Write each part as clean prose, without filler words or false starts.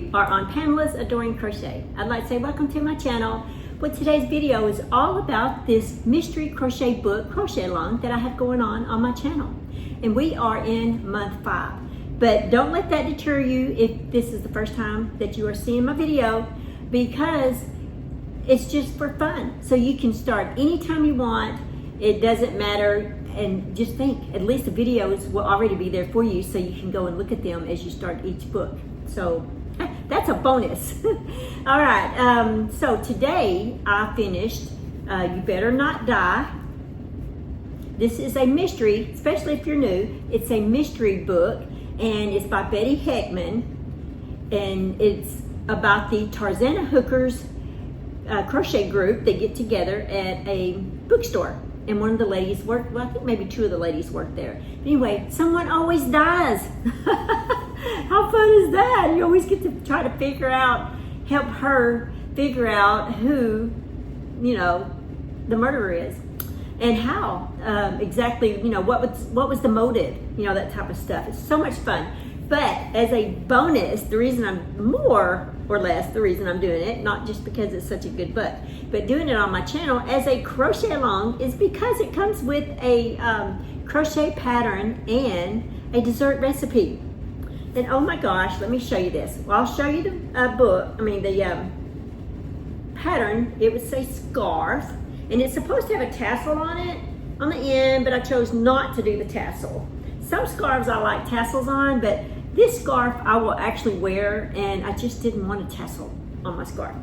You are on Pamela's Adoring Crochet. I'd like to say welcome to my channel. Well, today's video is all about this mystery crochet book, Crochet Along, that I have going on my channel. And we are in month 5. But don't let that deter you if this is the first time that you are seeing my video, because it's just for fun. So you can start anytime you want. It doesn't matter. And just think, at least the videos will already be there for you, so you can go and look at them as you start each book. So that's a bonus. All right, so today I finished You Better Not Die. This is a mystery, especially if you're new. It's a mystery book, and it's by Betty Heckman, and it's about the Tarzana Hookers crochet group. They get together at a bookstore. And one of the ladies worked, well, I think maybe 2 of the ladies worked there. But anyway, someone always dies. How fun is that? You always get to try to help her figure out who, the murderer is. And how, exactly, what was the motive, that type of stuff. It's so much fun. But as a bonus, the reason I'm doing it, not just because it's such a good book, but doing it on my channel as a crochet along, is because it comes with a crochet pattern and a dessert recipe. And oh my gosh, let me show you this. Well, I'll show you the pattern. It would say scarf, and it's supposed to have a tassel on it on the end, but I chose not to do the tassel. Some scarves I like tassels on, but this scarf I will actually wear, and I just didn't want a tassel on my scarf.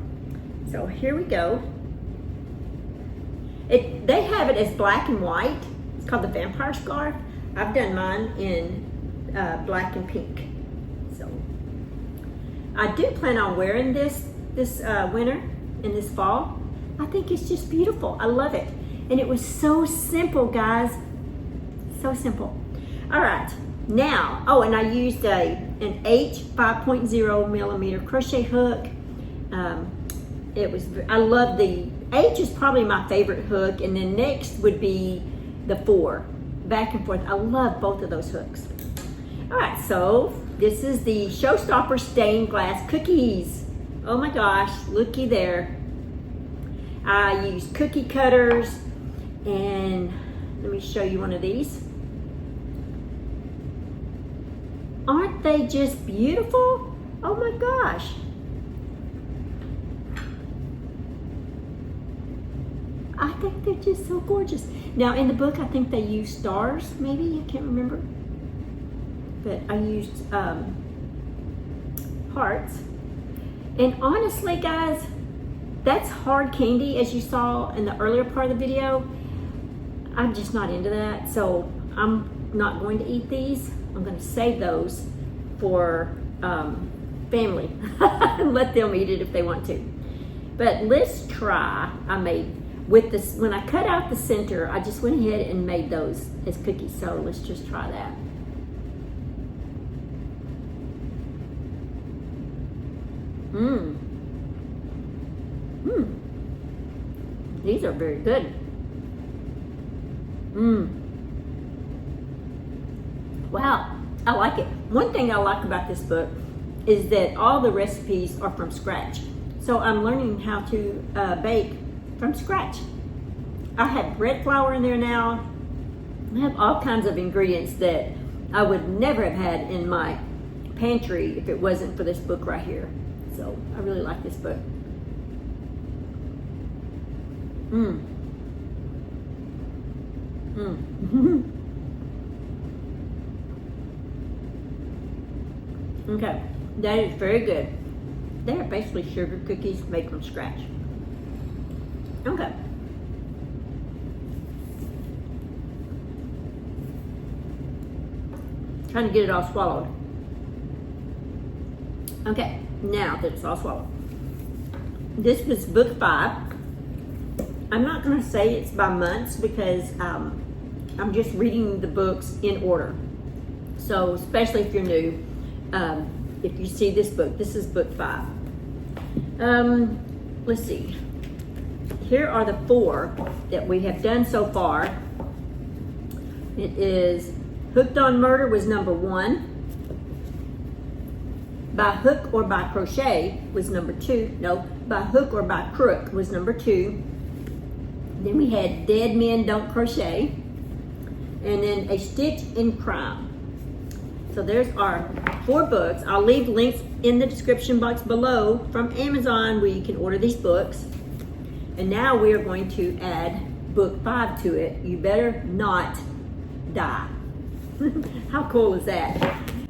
So here we go. They have it as black and white. It's called the vampire scarf. I've done mine in black and pink. So I do plan on wearing this winter and this fall. I think it's just beautiful. I love it. And it was so simple, guys. So simple. All right. Now, and I used an H 5.0 millimeter crochet hook. I love the H is probably my favorite hook, and then next would be the 4, back and forth. I love both of those hooks. All right, so this is the Showstopper stained glass cookies. Oh my gosh, looky there. I used cookie cutters, and let me show you one of these. Aren't they just beautiful? Oh my gosh. I think they're just so gorgeous. Now in the book, I think they used stars, maybe, I can't remember. But I used hearts. And honestly, guys, that's hard candy, as you saw in the earlier part of the video. I'm just not into that, so I'm not going to eat these. I'm going to save those for family and let them eat it if they want to. But let's try. I made with this, when I cut out the center, I just went ahead and made those as cookies. So let's just try that. These are very good. Wow, I like it. One thing I like about this book is that all the recipes are from scratch. So I'm learning how to bake from scratch. I have bread flour in there now. I have all kinds of ingredients that I would never have had in my pantry if it wasn't for this book right here. So I really like this book. Okay, that is very good. They are basically sugar cookies made from scratch. Okay. Trying to get it all swallowed. Okay, now that it's all swallowed. This was book 5. I'm not going to say it's by months because I'm just reading the books in order. So especially if you're new, if you see this book, this is book 5. Let's see. Here are the 4 that we have done so far. It is Hooked on Murder was number 1. By Hook or by Crochet was number 2. No, By Hook or by Crook was number 2. Then we had Dead Men Don't Crochet. And then A Stitch in Crime. So there's our 4 books. I'll leave links in the description box below from Amazon where you can order these books. And now we are going to add book 5 to it. You better not die. How cool is that?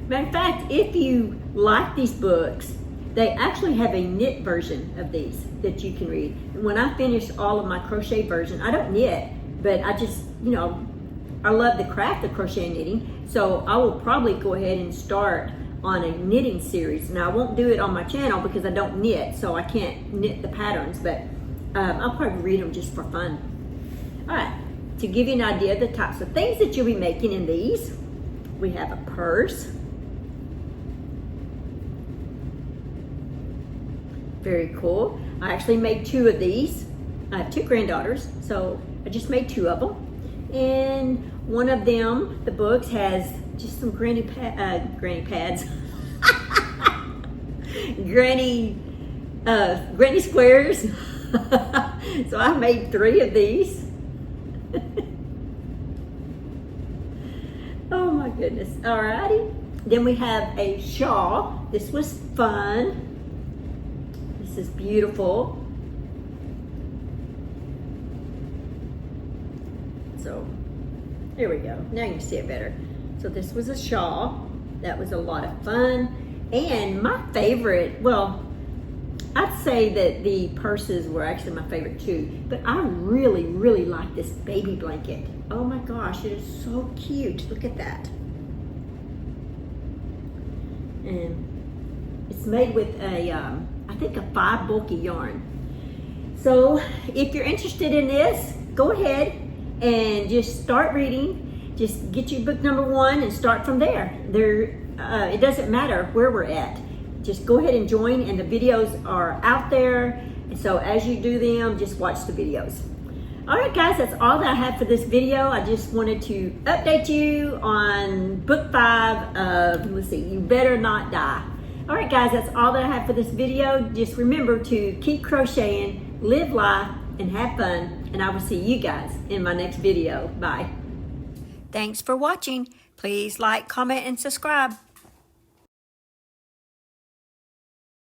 Matter of fact, if you like these books, they actually have a knit version of these that you can read. And when I finish all of my crochet version, I don't knit, but I just, I love the craft of crochet and knitting, so I will probably go ahead and start on a knitting series. Now, I won't do it on my channel because I don't knit, so I can't knit the patterns, but I'll probably read them just for fun. All right, to give you an idea of the types of things that you'll be making in these, we have a purse. Very cool. I actually made 2 of these. I have 2 granddaughters, so I just made 2 of them. And one of them, the books, has just some granny pads, granny squares. So I made 3 of these. Oh my goodness. Alrighty. Then we have a shawl. This was fun. This is beautiful. So here we go. Now you can see it better. So this was a shawl. That was a lot of fun. And my favorite, well, I'd say that the purses were actually my favorite too, but I really, really like this baby blanket. Oh my gosh, it is so cute. Look at that. And it's made with a, I think a 5 bulky yarn. So if you're interested in this, go ahead and just start reading. Just get your book number 1 and start from there. It doesn't matter where we're at. Just go ahead and join, and the videos are out there. And so as you do them, just watch the videos. All right, guys, that's all that I have for this video. I just wanted to update you on book 5 of, let's see, You Better Not Die. All right, guys, that's all that I have for this video. Just remember to keep crocheting, live life, and have fun. And I will see you guys in my next video. Bye. Thanks for watching. Please like, comment, and subscribe.